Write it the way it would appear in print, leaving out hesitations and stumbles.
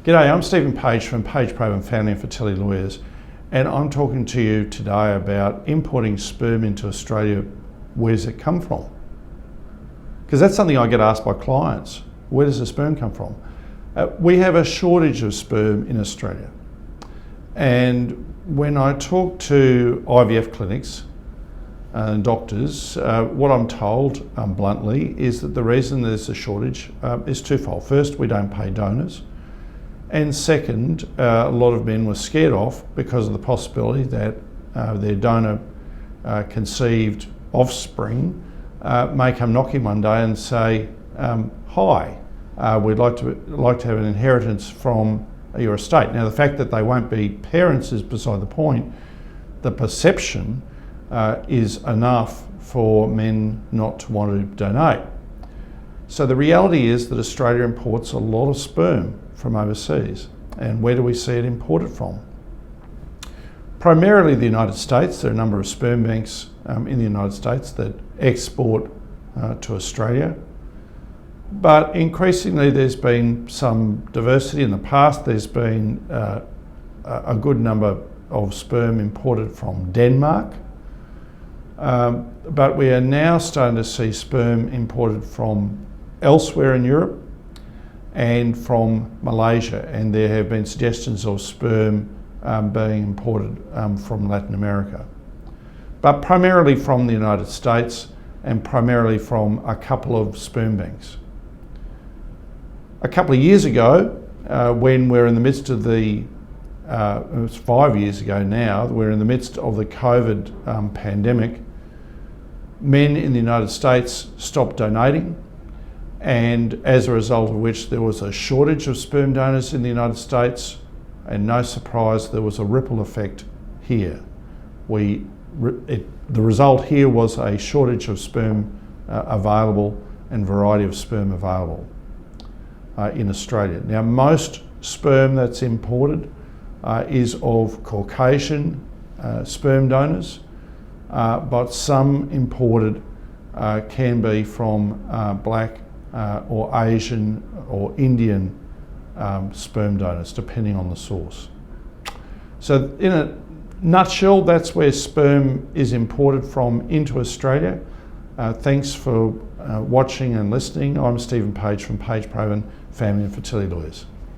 G'day, I'm Stephen Page from Page, Probe and Family and Fertility Lawyers, and I'm talking to you today about importing sperm into Australia. Where does it come from? Because that's something I get asked by clients. Where does the sperm come from? We have a shortage of sperm in Australia. And when I talk to IVF clinics and doctors, what I'm told bluntly is that the reason there's a shortage is twofold. First, we don't pay donors. And second, a lot of men were scared off because of the possibility that their donor conceived offspring may come knocking one day and say, hi, we'd like to have an inheritance from your estate. Now, the fact that they won't be parents is beside the point. The perception is enough for men not to want to donate. So the reality is that Australia imports a lot of sperm from overseas. And where do we see it imported from? Primarily the United States. There are a number of sperm banks in the United States that export to Australia. But increasingly there's been some diversity. In the past there's been a good number of sperm imported from Denmark. But we are now starting to see sperm imported from elsewhere in Europe and from Malaysia, and there have been suggestions of sperm being imported from Latin America, but primarily from the United States and primarily from a couple of sperm banks. A couple of years ago, when we're in the midst of the, it's 5 years ago now, we're in the midst of the COVID pandemic, men in the United States stopped donating, and as a result of which there was a shortage of sperm donors in the United States, and no surprise there was a ripple effect here. The result here was a shortage of sperm available and variety of sperm available in Australia. Now, most sperm that's imported is of Caucasian sperm donors, but some imported can be from black or Asian or Indian sperm donors, depending on the source. So in a nutshell, that's where sperm is imported from into Australia. Thanks for watching and listening. I'm Stephen Page from Page, Probe and Family and Fertility Lawyers.